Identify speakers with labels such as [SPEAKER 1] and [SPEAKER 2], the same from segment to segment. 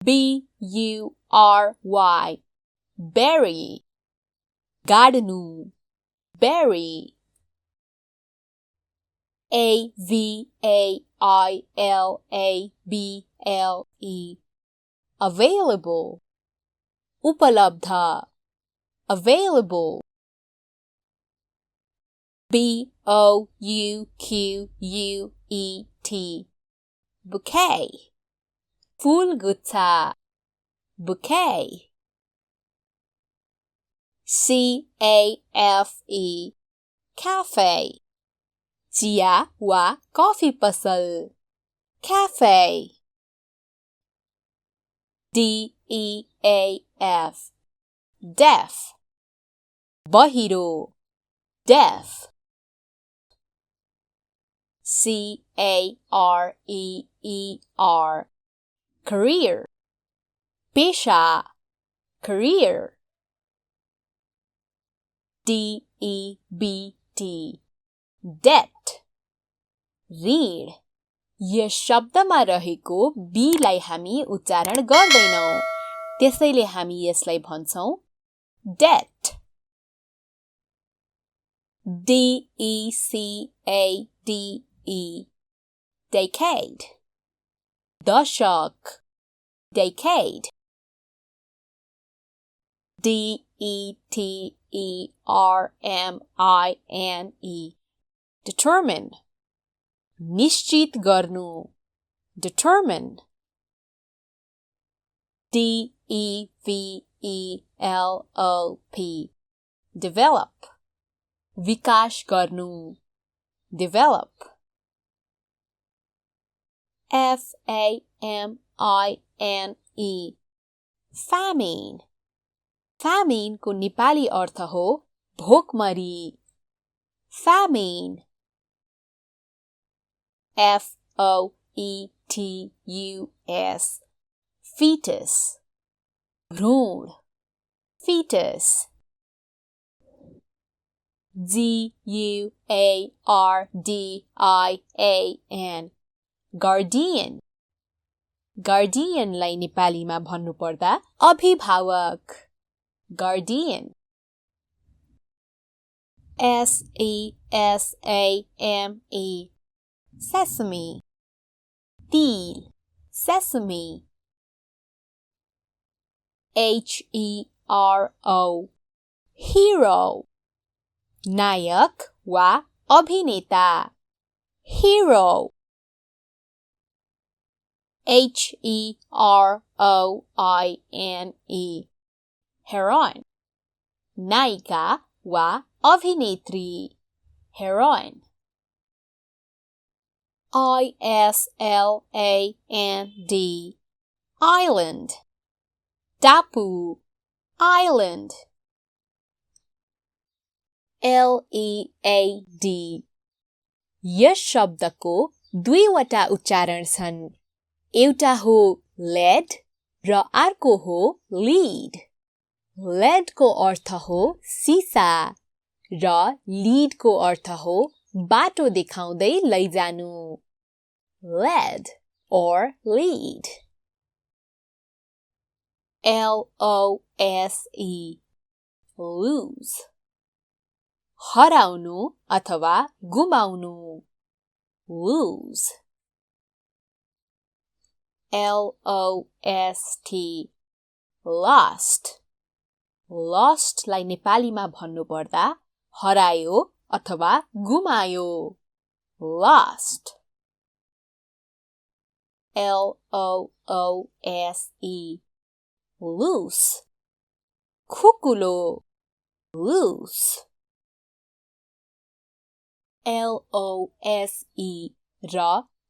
[SPEAKER 1] B-U-R-Y, bury. गाड्नु, bury. A-V-A-I-L-A-B-L-E, available. उपलब्ध, available. B-O-U-Q-U-E-T, bouquet. फूलगुच्छा, bouquet. C-A-F-E, cafe. चिया वा coffee पसल, cafe. D-E-A-F, deaf. बहिरो, deaf. C-A-R-E-E-R, career. पेशा, career. D-E-B-T, debt. ऋण. यस शब्दमा रहेको B लाई हामी उच्चारण गर्दैनौं, त्यसैले हामी यसलाई भन्छौं debt. D-E-C-A-D-E, decade. दशक, decade. D-E-T-E-R-M-I-N-E, determine. निश्चित गर्नु, determine. D-E-V-E-L-O-P, develop. विकास गर्नु, develop. F-A-M-I-N-E, famine. famine को नेपाली अर्थ हो भोकमरी, famine. F-O-E-T-U-S, fetus. भ्रूण, fetus. G-U-A-R-D-I-A-N, guardian. guardian लाई नेपालीमा भन्नुपर्दा अभिभावक, guardian. S-E-S-A-M-E, sesame. तिल, sesame. H-E-R-O, hero. नायक वा अभिनेता, hero. H-E-R-O-I-N-E, heroine. नायिका वा अभिनेत्री, heroine. I-S-L-A-N-D, island. टापु, island. L-E-A-D, यस शब्दको दुईवटा उच्चारण छन्, एउटा हो lead र अर्को हो lead. lead को अर्थ हो सीसा र lead को अर्थ हो बाटो देखाउँदै लैजानु, lead or lead. L-O-S-E, lose. हराउनु अथवा गुमाउनु, lose. L-O-S-T, lost. lost लाई नेपालीमा भन्नुपर्दा हरायो अथवा गुमायो, lost. L-O-O-S-E, loose. खुकुलो, loose. L-O-S-E र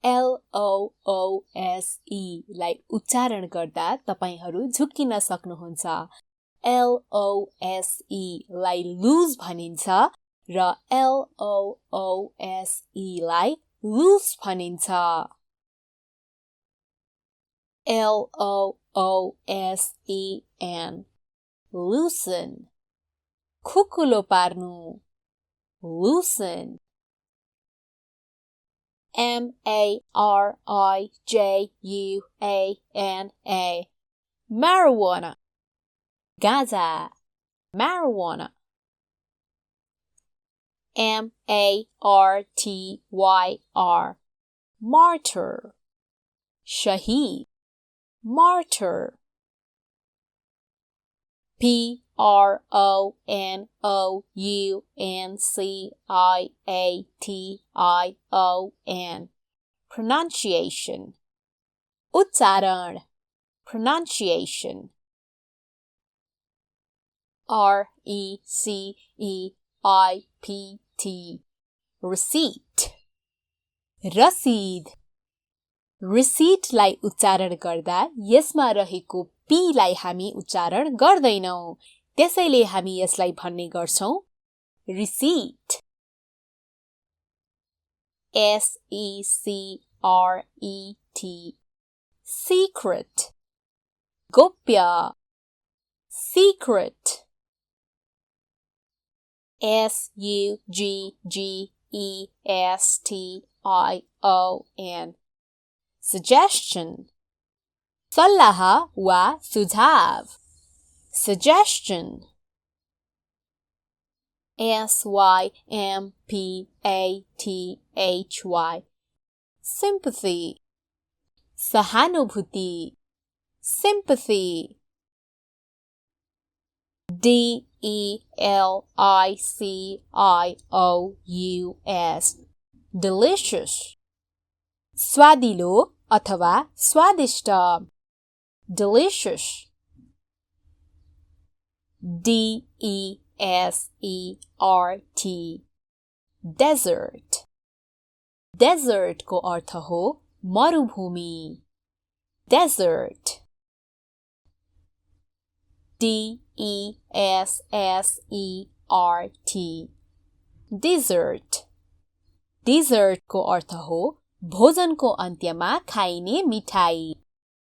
[SPEAKER 1] L-O-O-S-E लाई उच्चारण गर्दा तपाईहरू झुक्किन सक्नुहुन्छ। L-O-S-E लाई lose भनिन्छ र L-O-O-S-E लाई loose भनिन्छ। L-O-O-S-E-N, loosen. खुकुलो पार्नु, loosen. M-A-R-I-J-U-A-N-A, marijuana. गाँजा, marijuana. martyr, martyr. शहीद, martyr. pronunciation, pronunciation. उच्चारण, pronunciation. receipt, receipt. रसिद. रिसिटलाई उच्चारण गर्दा यसमा रहेको पी लाई हामी उच्चारण गर्दैनौं, त्यसैले हामी यसलाई भन्ने गर्छौं रिसिट. secret, secret. गोप्य, secret. suggestion, suggestion. सल्लाह वा सुझाव, suggestion. sympathy, sympathy. सहानुभूति, sympathy. delicious, delicious. स्वादिलो अथवा स्वादिष्ट, delicious. desert, desert. desert को अर्थ हो मरुभूमि, desert. dessert, dessert. dessert को अर्थ हो भोजनको अन्त्यमा खाइने मिठाई.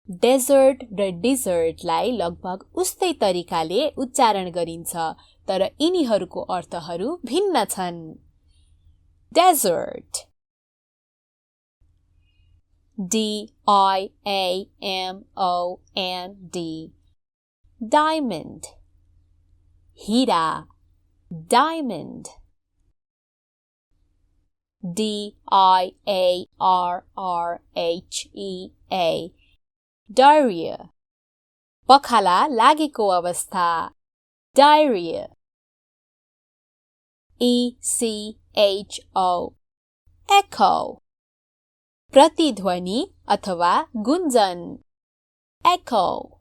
[SPEAKER 1] डेजर्ट र डिजर्टलाई लगभग उस्तै तरिकाले उच्चारण गरिन्छ, तर यिनीहरूको अर्थहरू भिन्न छन्. Desert, diamond, diamond. हीरा, diamond. diarrhea, diarrhea. पखाला लागेको अवस्था, diarrhea. echo, echo. प्रतिध्वनि अथवा गुञ्जन, echo.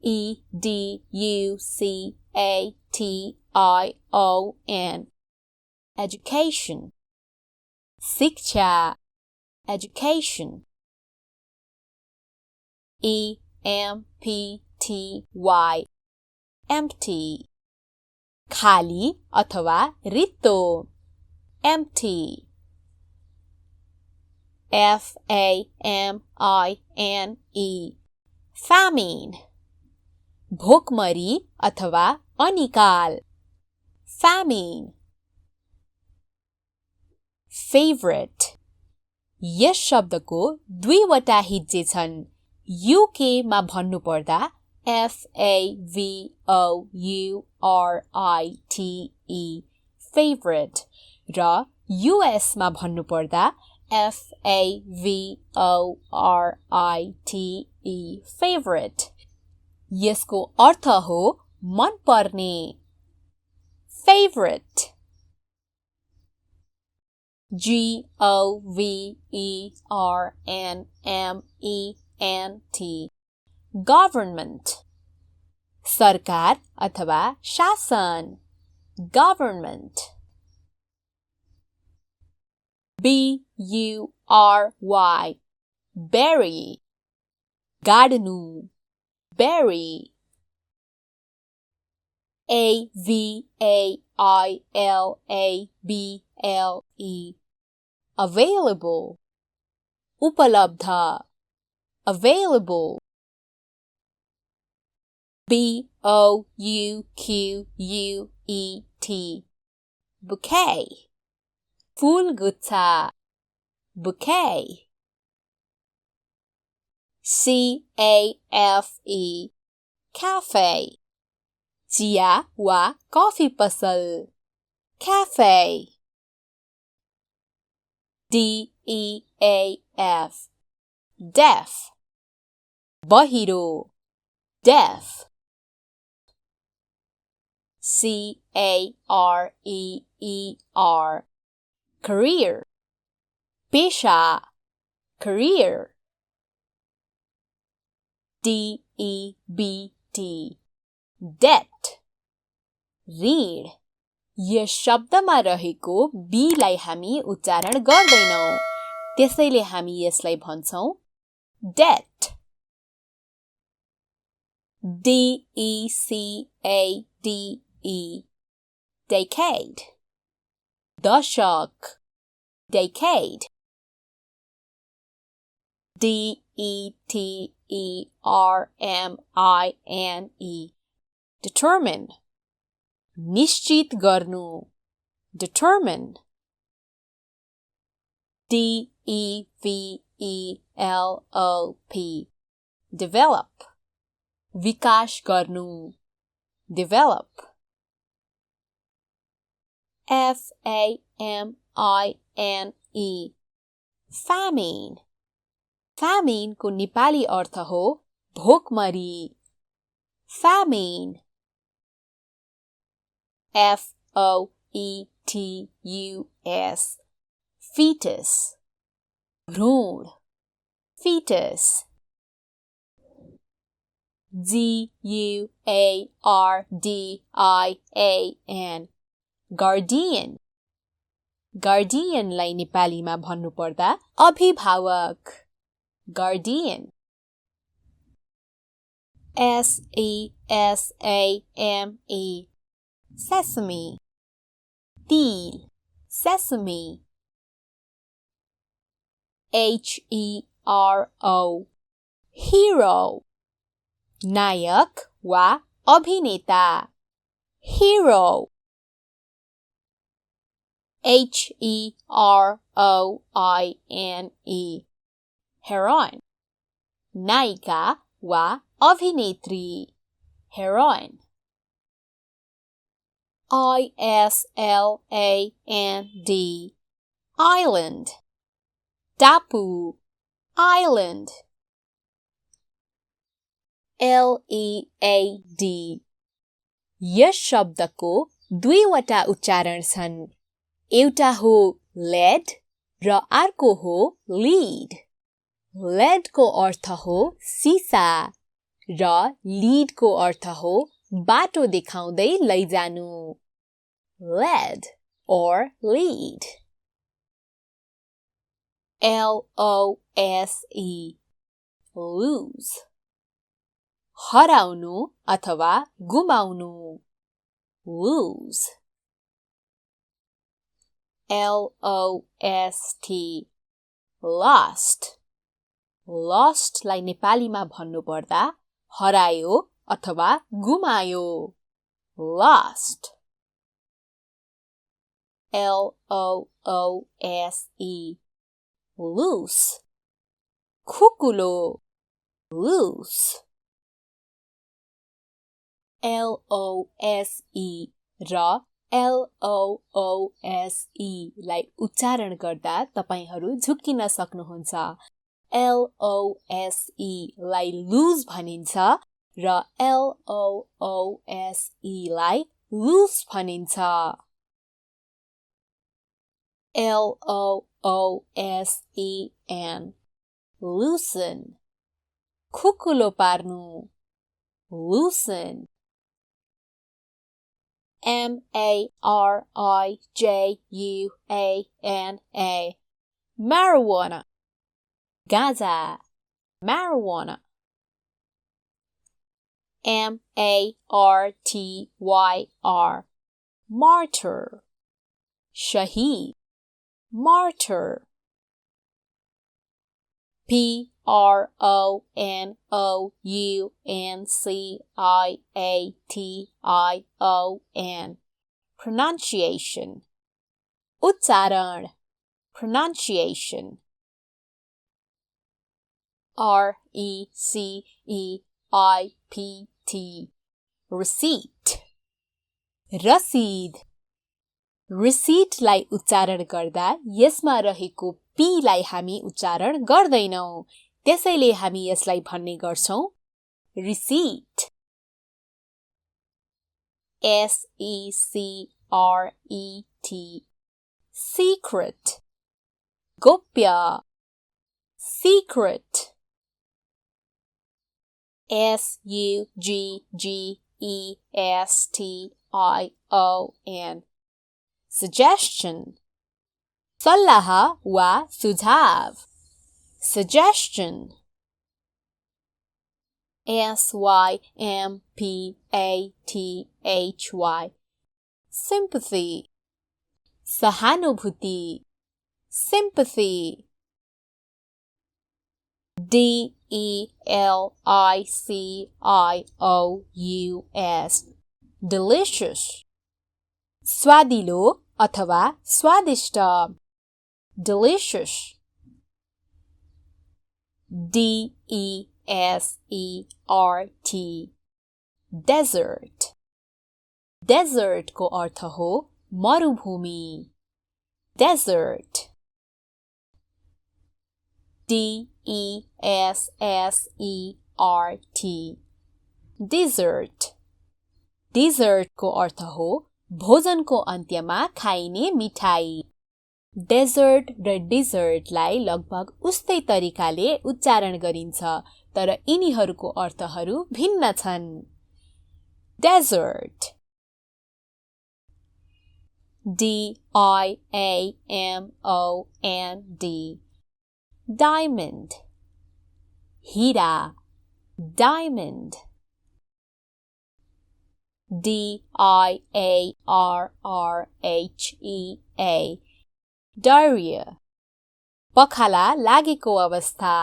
[SPEAKER 1] education, education. शिक्षा, education. empty, empty. खाली अथवा रित्तो, empty. famine, famine. भोकमरी अथवा अनिकाल, famine. favorite. यस शब्दको दुईवटा हिज्जे छन्. UK मा भन्नु पर्दा favorite, favorite. र US मा भन्नु पर्दा favorite, favorite. यसको अर्थ हो मन पर्ने, favorite. government, government. सरकार अथवा शासन, government. bury, bury. गाड्नु, bury. available, available. उपलब्ध, available. bouquet, bouquet. फूल गुच्छा, bouquet. CAFE cafe चिया वा कफी पसल cafe DEAF deaf बहिरो deaf CAREER career पेशा career DEBT debt ऋण यस शब्दमा रहेको B लाई हामी उच्चारण गर्दैनौं त्यसैले हामी यसलाई भन्छौं debt DECADE decade दशक decade DETERMINE determine निश्चित गर्नु determine DEVELOP develop विकास गर्नु develop FAMINE famine famine को नेपाली अर्थ हो भोकमरी famine FOETUS fetus भ्रूण fetus GUARDIAN guardian guardian लाई नेपालीमा भन्नुपर्दा अभिभावक guardian SESAME sesame तिल sesame HERO hero नायक वा अभिनेता hero HEROINE heroine नायिका वा अभिनेत्री heroine ISLAND island टापु island LEAD यस शब्दको दुईवटा उच्चारण छन् एउटा हो lead र अर्को हो lead lead को अर्थ हो सीसा र lead को अर्थ हो बाटो देखाउँदै लैजानु lead or lead LOSE lose हराउनु अथवा गुमाउनु lose LOST lost lost लाई नेपालीमा भन्नुपर्दा हरायो अथवा गुमायो lost LOOSE loose खुकुलो loose LOSE र LOOSE लाई उच्चारण गर्दा तपाईहरू झुक्किन सक्नुहुन्छ LOSE लाई लुज भनिन्छ र LOOSE लाई लुज भनिन्छ LOOSEN loosen खुकुलो पार्नु loosen MARIJUANA marijuana gaza marijuana MARTYR martyr shaheed martyr PRONOUNCIATION pronunciation उच्चारण pronunciation R-E-C-E-I-P-T receipt रसिद रिसिटलाई उच्चारण गर्दा यसमा रहेको पी लाई हामी उच्चारण गर्दैनौं त्यसैले हामी यसलाई भन्ने गर्छौं receipt S-E-C-R-E-T secret गोप्य secret S-U-G-G-E-S-T-I-O-N suggestion सल्लाह वा सुझाव suggestion S-Y-M-P-A-T-H-Y sympathy सहानुभूति sympathy D-E-L-I-C-I-O-U-S delicious स्वादिलो अथवा स्वादिष्ट delicious D-E-S-E-R-T desert desert को अर्थ हो मरुभूमि desert D-E-S-S-E-R-T dessert dessert को अर्थ हो भोजनको अन्त्यमा खाइने मिठाई डेजर्ट र डिजर्टलाई लगभग उस्तै तरिकाले उच्चारण गरिन्छ तर यिनीहरूको अर्थहरू भिन्न छन् डेजर्ट D-I-A-M-O-N-D diamond हीरा diamond D-I-A-R-R-H-E-A diarrhea पखाला लागेको अवस्था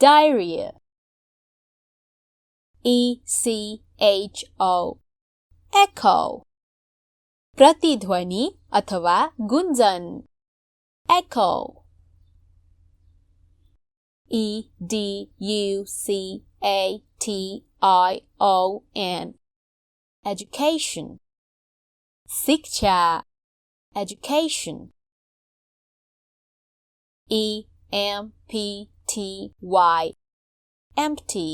[SPEAKER 1] diarrhea E-C-H-O echo प्रतिध्वनि अथवा गुञ्जन echo E-D-U-C-A-T-I-O-N education शिक्षा education E-M-P-T-Y empty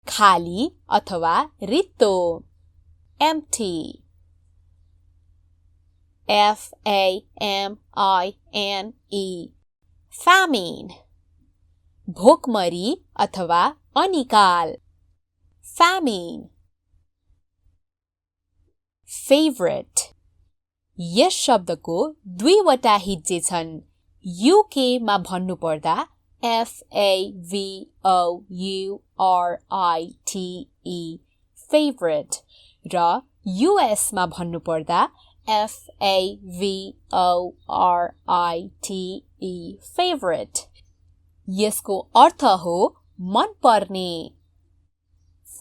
[SPEAKER 1] खाली अथवा रित्तो empty F-A-M-I-N-E famine भोकमरी अथवा अनिकाल famine favorite यस शब्दको दुईवटा हिज्जे छन् UK मा भन्नुपर्दा F-A-V-O-U-R-I-T-E favorite र US मा भन्नुपर्दा F-A-V-O-R-I-T-E favorite यसको अर्थ हो मन पर्ने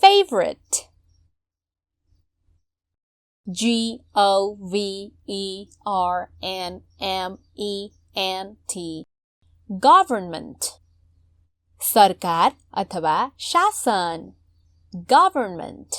[SPEAKER 1] favorite G-O-V-E-R-N-M-E-N-T government सरकार अथवा शासन government